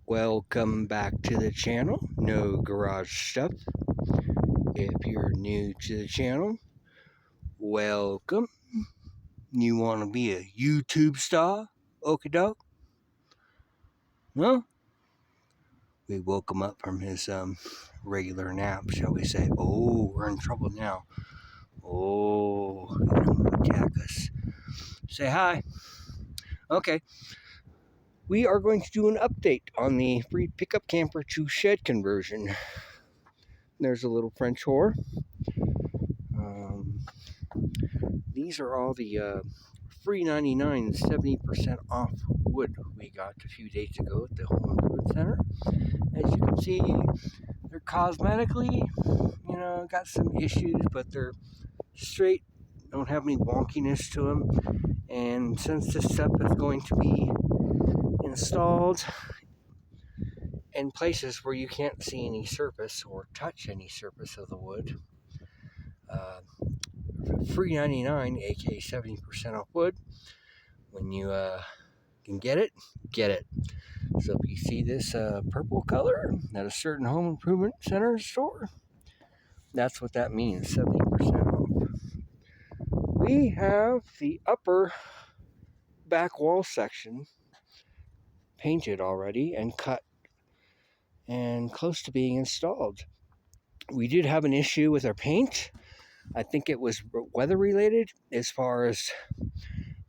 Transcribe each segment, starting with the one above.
Welcome back to the channel, No Garage Stuff. If you're new to the channel, welcome. You want to be a YouTube star? Okie doke? Well, we woke him up from his regular nap, shall we say. Oh, we're in trouble now. Oh, he's going to attack us. Say hi. Okay. We are going to do an update on the free pickup camper to shed conversion. There's a little French whore. These are all the free 99 70% off wood we got a few days ago at the Home Improvement Center. As you can see, they're cosmetically, got some issues, but they're straight, don't have any wonkiness to them. And since this stuff is going to be installed in places where you can't see any surface or touch any surface of the wood, free 99, aka 70% off wood. When you can get it, get it. So if you see this purple color at a certain home improvement center store, that's what that means, 70% off. We have the upper back wall section painted already and cut and close to being installed. We did have an issue with our paint. I think it was weather related as far as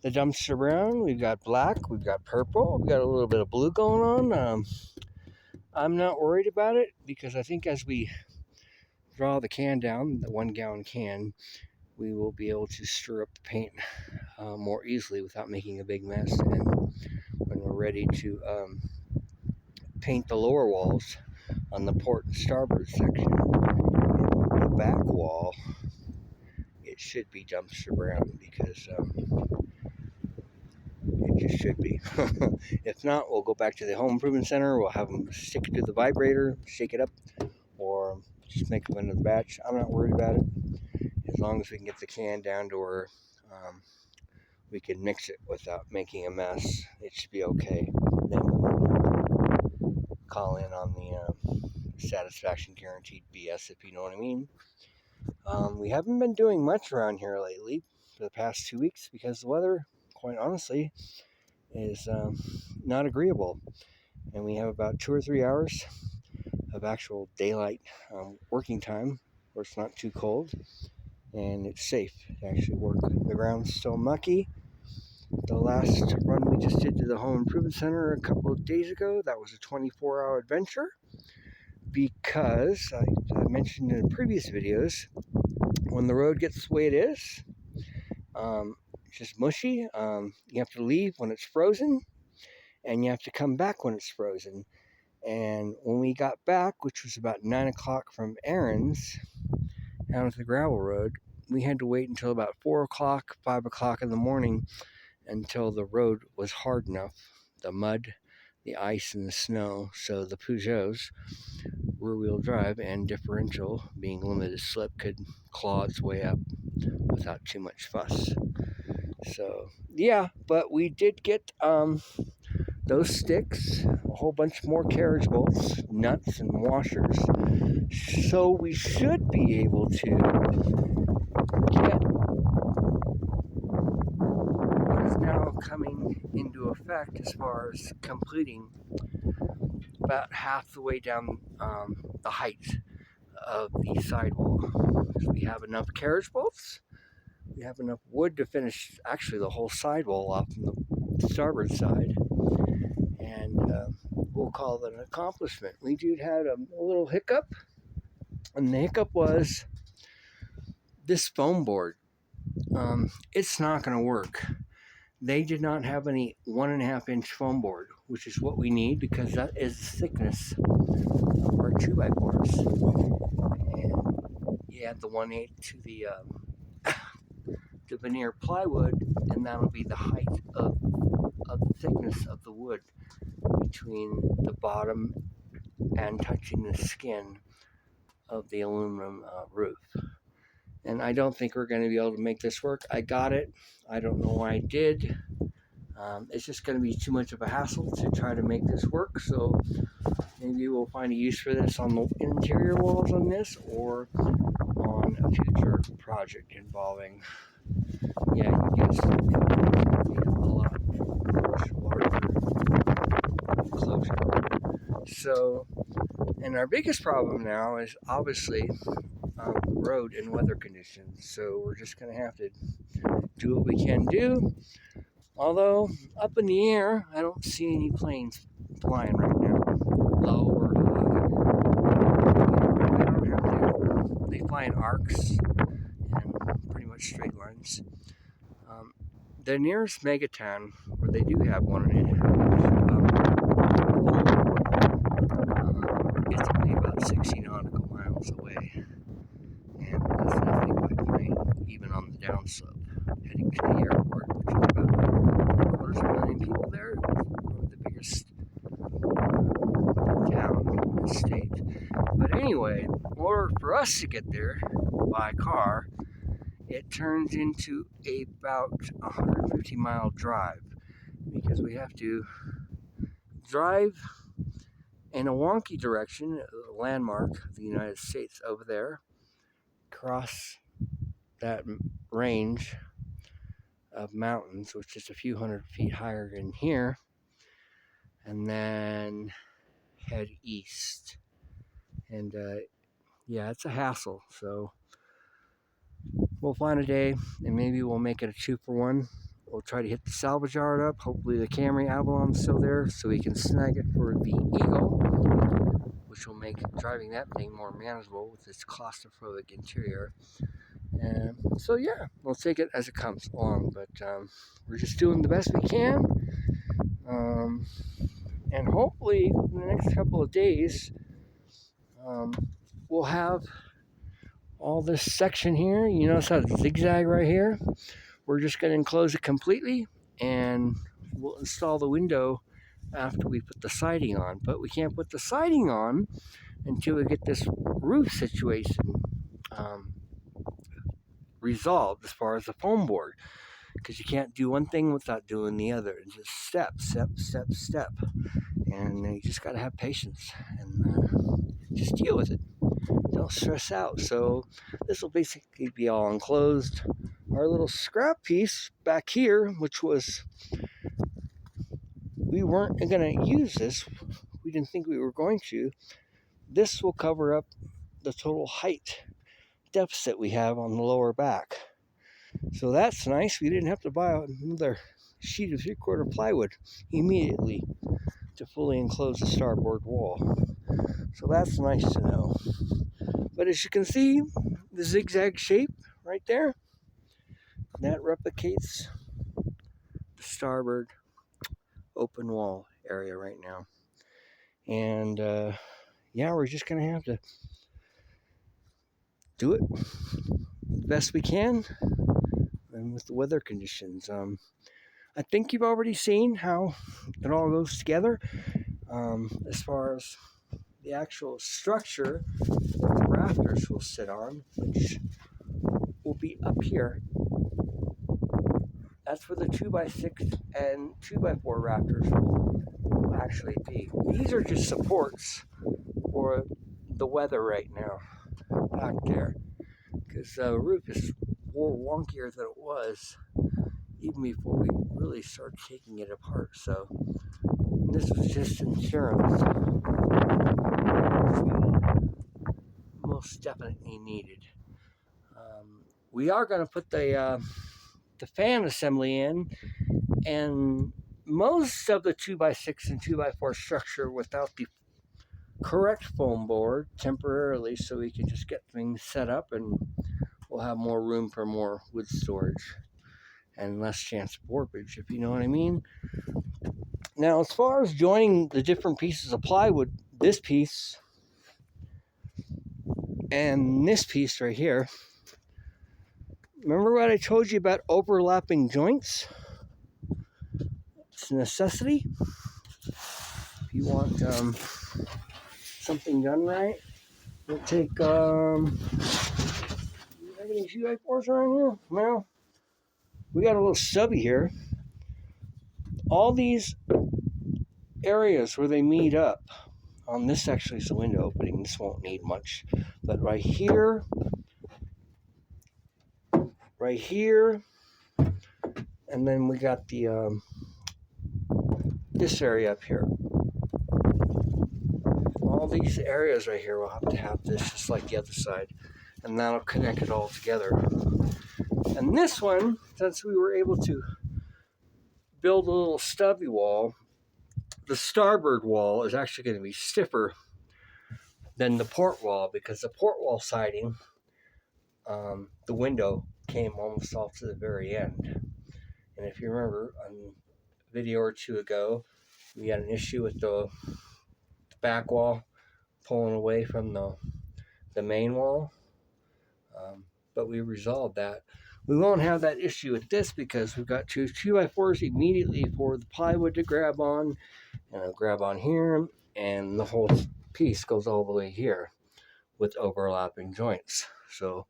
the dumpster brown. We've got black, we've got purple, we've got a little bit of blue going on. I'm not worried about it because I think as we draw the can down, the 1 gallon can, we will be able to stir up the paint more easily without making a big mess. And when we're ready to paint the lower walls on the port and starboard section, the back wall, it should be dumpster brown because it just should be. If not, we'll go back to the Home Improvement Center. We'll have them stick it to the vibrator, shake it up, or just make up another batch. I'm not worried about it. As long as we can get the can down to where we can mix it without making a mess, it should be okay. Then we will call in on the satisfaction guaranteed BS, if you know what I mean. We haven't been doing much around here lately for the past 2 weeks because the weather, quite honestly, is not agreeable. And we have about 2 or 3 hours of actual daylight working time where it's not too cold and it's safe to actually work. The ground's still mucky. The last run we just did to the Home Improvement Center a couple of days ago, that was a 24-hour adventure because I mentioned in previous videos, when the road gets the way it is, it's just mushy. You have to leave when it's frozen and you have to come back when it's frozen. And when we got back, which was about 9 o'clock from Aaron's, down at the gravel road, we had to wait until about 4 o'clock, 5 o'clock in the morning until the road was hard enough, the mud, the ice, and the snow, so the Peugeot's rear-wheel drive and differential, being limited slip, could claw its way up without too much fuss. So, yeah, but we did get those sticks, a whole bunch more carriage bolts, nuts, and washers. So we should be able to get what is now coming into effect as far as completing about half the way down the height of the sidewall. So we have enough carriage bolts. We have enough wood to finish actually the whole sidewall off from the starboard side. And we'll call it an accomplishment. We did have a little hiccup. And the hiccup was this foam board. It's not going to work. They did not have any 1.5-inch foam board, which is what we need because that is the thickness of our 2x4s. And you add the 1/8 to the veneer plywood, and that'll be the height of the thickness of the wood between the bottom and touching the skin of the aluminum roof. And I don't think we're going to be able to make this work. I got it. I don't know why I did. It's just going to be too much of a hassle to try to make this work. So maybe we'll find a use for this on the interior walls on this, or on a future project involving, yeah, you guessed it, a lot larger enclosure. So, and our biggest problem now is obviously road and weather conditions. So we're just going to have to do what we can do. Although up in the air, I don't see any planes flying right now, low or high. They fly in arcs and pretty much straight lines. The nearest megatown, where they do have one in it, it's only about 60 nautical miles away, and that's nothing by plane, even on the downslope, heading to the airport, which is about 250,000 people there. Probably the biggest town in the state. But anyway, in order for us to get there by car, it turns into about 150-mile drive, because we have to drive in a wonky direction, a landmark of the United States over there, cross that range of mountains, which is a few hundred feet higher than here, and then head east. And yeah, it's a hassle. So we'll find a day, and maybe we'll make it a 2-for-1. We'll try to hit the salvage yard up. Hopefully the Camry Avalon's still there, so we can snag it for the Eagle, which will make driving that thing more manageable with its claustrophobic interior. And so yeah, we'll take it as it comes along. But we're just doing the best we can. And hopefully in the next couple of days, we'll have all this section here. You notice how it's zigzag right here? We're just going to enclose it completely, and we'll install the window after we put the siding on. But we can't put the siding on until we get this roof situation resolved as far as the foam board, because you can't do one thing without doing the other. It's just step, and you just got to have patience and just deal with it. Don't stress out. So this will basically be all enclosed. Our little scrap piece back here, which was, we weren't going to use this, we didn't think we were going to, this will cover up the total height deficit we have on the lower back. So that's nice. We didn't have to buy another sheet of 3/4 plywood immediately to fully enclose the starboard wall. So that's nice to know. But as you can see, the zigzag shape right there, that replicates the starboard open wall area right now. And yeah, we're just going to have to do it the best we can, and with the weather conditions. I think you've already seen how it all goes together. As far as the actual structure that the rafters will sit on, which will be up here. That's where the 2x6 and 2x4 rafters will actually be. These are just supports for the weather right now back there, because the roof is more wonkier than it was even before we really started taking it apart. So this was just insurance, which we most definitely needed. We are going to put the fan assembly in, and most of the 2x6 and 2x4 structure without the correct foam board temporarily, so we can just get things set up, and we'll have more room for more wood storage and less chance of warpage, if you know what I mean. Now, as far as joining the different pieces of plywood, this piece and this piece right here, remember what I told you about overlapping joints? It's a necessity. If you want something done right, we'll take, do you have any 2x4s around here? Well, we got a little stubby here. all these areas where they meet up. This actually is a window opening. This won't need much. But right here, and then we got the this area up here. All these areas right here will have to have this, just like the other side, and that'll connect it all together. And this one, since we were able to build a little stubby wall, the starboard wall is actually going to be stiffer than the port wall, because the port wall siding, the window came almost off to the very end. And if you remember, on a video or two ago, we had an issue with the back wall pulling away from the main wall, but we resolved that. We won't have that issue with this because we've got two 2x4s immediately for the plywood to grab on, and I'll grab on here, and the whole piece goes all the way here with overlapping joints. So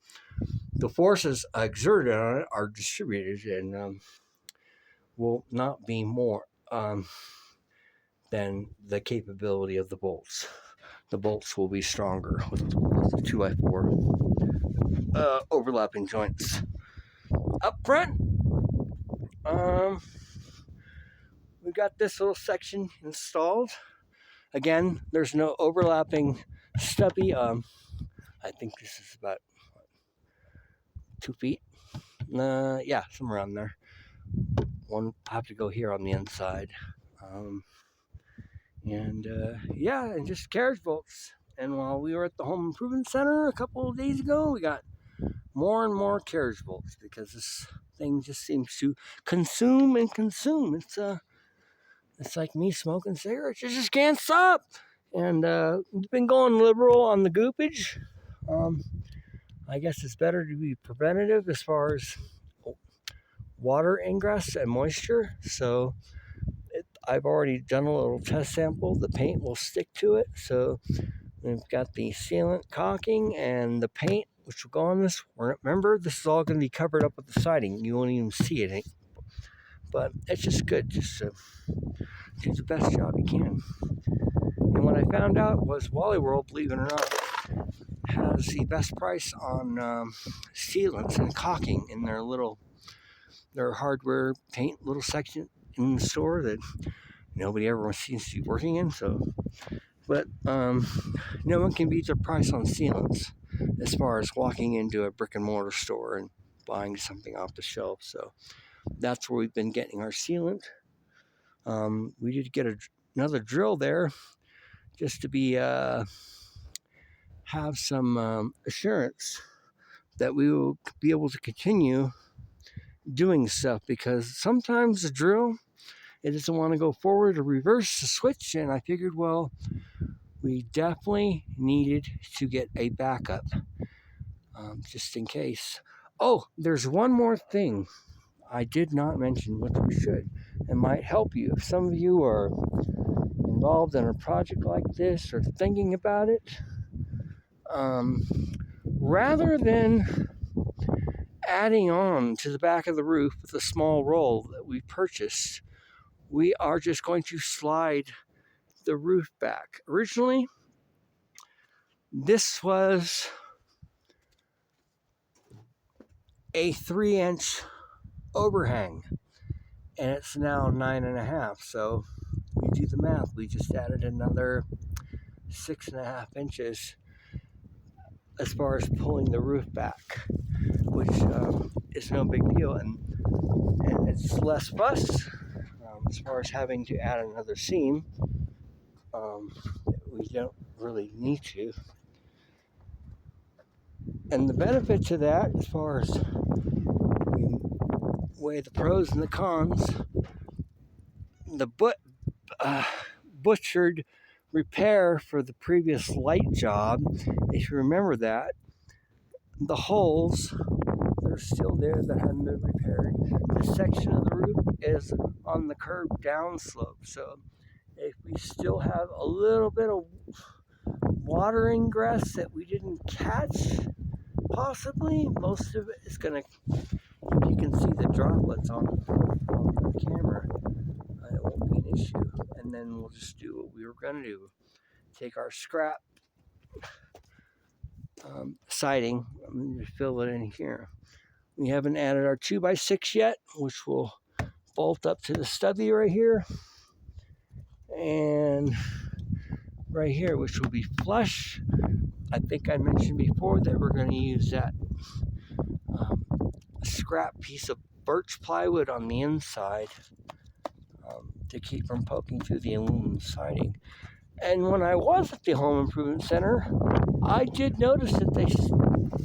the forces exerted on it are distributed, and will not be more than the capability of the bolts. The bolts will be stronger with the 2x4 overlapping joints. Up front, we got this little section installed. Again, there's no overlapping stubby. I think this is about 2 feet. Yeah, somewhere around there. One I have to go here on the inside. Yeah, and just carriage bolts. And while we were at the home improvement center a couple of days ago, we got more and more carriage bolts because this thing just seems to consume and consume. It's like me smoking cigarettes. You just can't stop. And we've been going liberal on the goopage. I guess it's better to be preventative as far as water ingress and moisture. So I've already done a little test sample. The paint will stick to it. So we've got the sealant caulking and the paint, which will go on this. Remember, this is all going to be covered up with the siding. You won't even see it. But it's just good just to do the best job you can. And what I found out was Wally World, believe it or not, has the best price on sealants and caulking in their hardware paint little section in the store that nobody ever seems to be working in. So, but no one can beat their price on sealants as far as walking into a brick and mortar store and buying something off the shelf. So that's where we've been getting our sealant. We did get another drill there just to be have some assurance that we will be able to continue doing stuff, because sometimes the drill, it doesn't want to go forward or reverse the switch, and I figured, well, we definitely needed to get a backup just in case. Oh, there's one more thing I did not mention, which we should, and might help you if some of you are involved in a project like this or thinking about it. Rather than adding on to the back of the roof with a small roll that we purchased, we are just going to slide the roof back. Originally, this was a 3-inch overhang, and it's now 9.5. So we do the math. We just added another 6.5 inches as far as pulling the roof back, which is no big deal, and it's less fuss as far as having to add another seam. We don't really need to. And the benefit to that, as far as we weigh the pros and the cons, the butchered repair for the previous light job, if you remember that, the holes, they're still there that haven't been repaired. This section of the roof is on the curved downslope, so if we still have a little bit of water ingress that we didn't catch, possibly, most of it is going to, you can see the droplets on the camera, issue. And then we'll just do what we were going to do. Take our scrap siding and fill it in here. We haven't added our 2x6 yet, which will bolt up to the stubby right here. And right here, which will be flush. I think I mentioned before that we're going to use that scrap piece of birch plywood on the inside to keep from poking through the aluminum siding. And when I was at the home improvement center, I did notice that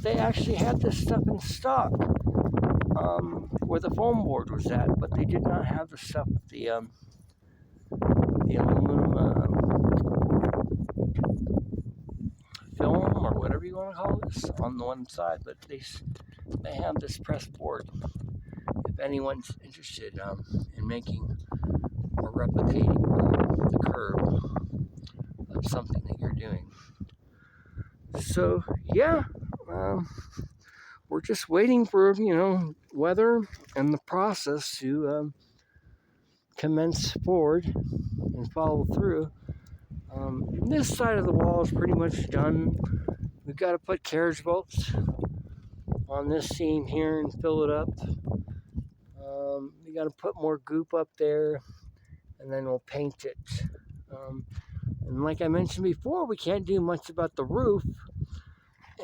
they actually had this stuff in stock where the foam board was at, but they did not have the stuff with the aluminum film or whatever you want to call this on the one side. But they have this press board. If anyone's interested in making or replicating the curve of something that you're doing. So yeah, we're just waiting for weather and the process to commence forward and follow through. This side of the wall is pretty much done. We've got to put carriage bolts on this seam here and fill it up. We got to put more goop up there, and then we'll paint it. And like I mentioned before, we can't do much about the roof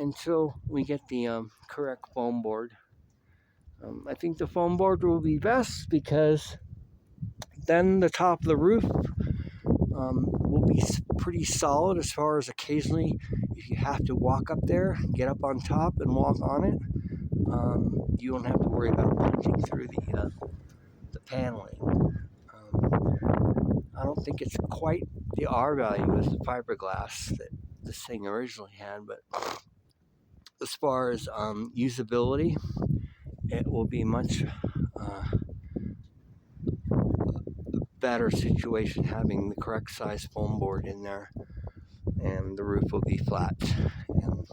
until we get the correct foam board. I think the foam board will be best because then the top of the roof will be pretty solid as far as occasionally if you have to walk up there, get up on top and walk on it, you won't have to worry about punching through the paneling. I don't think it's quite the R value as the fiberglass that this thing originally had, but as far as usability, it will be much better situation having the correct size foam board in there, and the roof will be flat and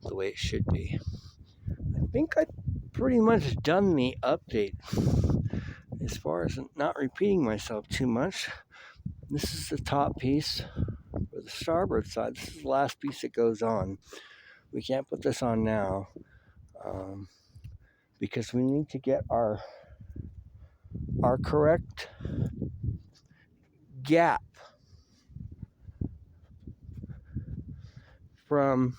the way it should be. I think I've pretty much done the update as far as not repeating myself too much. This is the top piece for the starboard side. This is the last piece that goes on. We can't put this on now because we need to get our correct gap from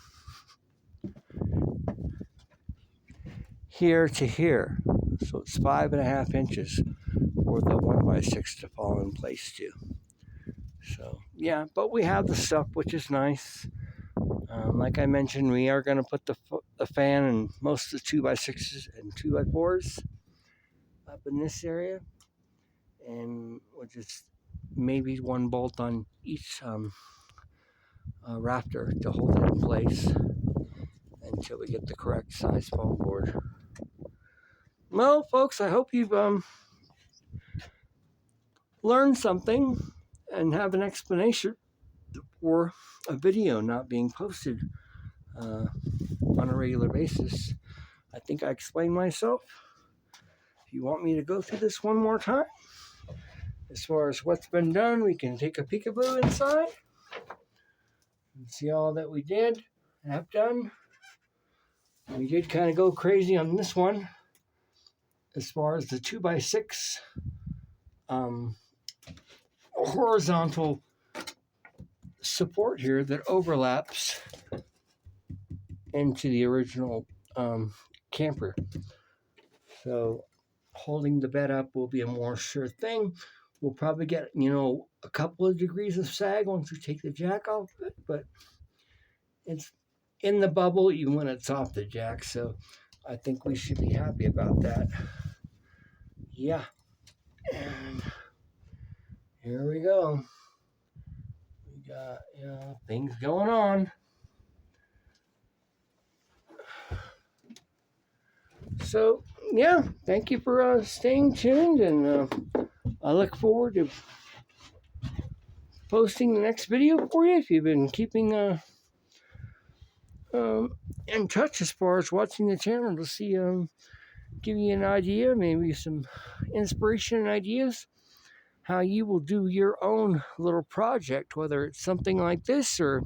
here to here. So it's 5.5 inches for the 1x6 to fall in place to. So yeah, but we have the stuff, which is nice. Like I mentioned, we are going to put the fan and most of the 2x6s and 2x4s up in this area, and we'll just maybe one bolt on each rafter to hold it in place until we get the correct size foam board. Well, folks, I hope you've learned something and have an explanation for a video not being posted on a regular basis. I think I explained myself. If you want me to go through this one more time, as far as what's been done, we can take a peekaboo inside and see all that we did and have done. We did kind of go crazy on this one as far as the 2x6 horizontal support here that overlaps into the original camper. So holding the bed up will be a more sure thing. We'll probably get, a couple of degrees of sag once we take the jack off it, but it's in the bubble even when it's off the jack, so I think we should be happy about that. Yeah, and here we go. We got, things going on. So, yeah, thank you for staying tuned, and I look forward to posting the next video for you. If you've been keeping in touch as far as watching the channel to see, give you an idea, maybe some inspiration and ideas how you will do your own little project, whether it's something like this or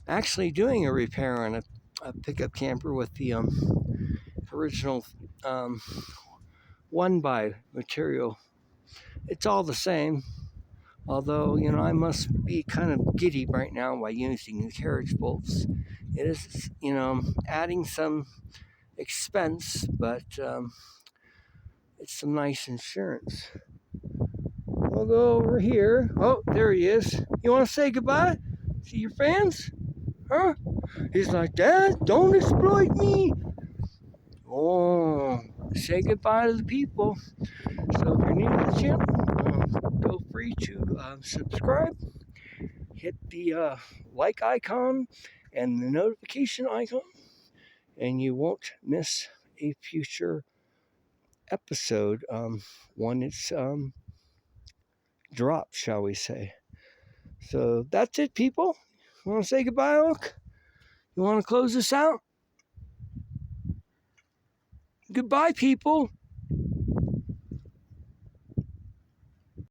actually doing a repair on a pickup camper with the original um, 1x material. It's all the same. Although, I must be kind of giddy right now by using the carriage bolts. It is, adding some expense, but it's some nice insurance. We'll go over here. Oh, there he is. You want to say goodbye? See your fans? Huh? He's like, Dad, don't exploit me. Oh, say goodbye to the people. So if you're new to the channel, feel free to subscribe. Hit the like icon and the notification icon, and you won't miss a future episode when it's dropped, shall we say. So that's it, people. You want to say goodbye, Oak? You want to close this out? Goodbye, people.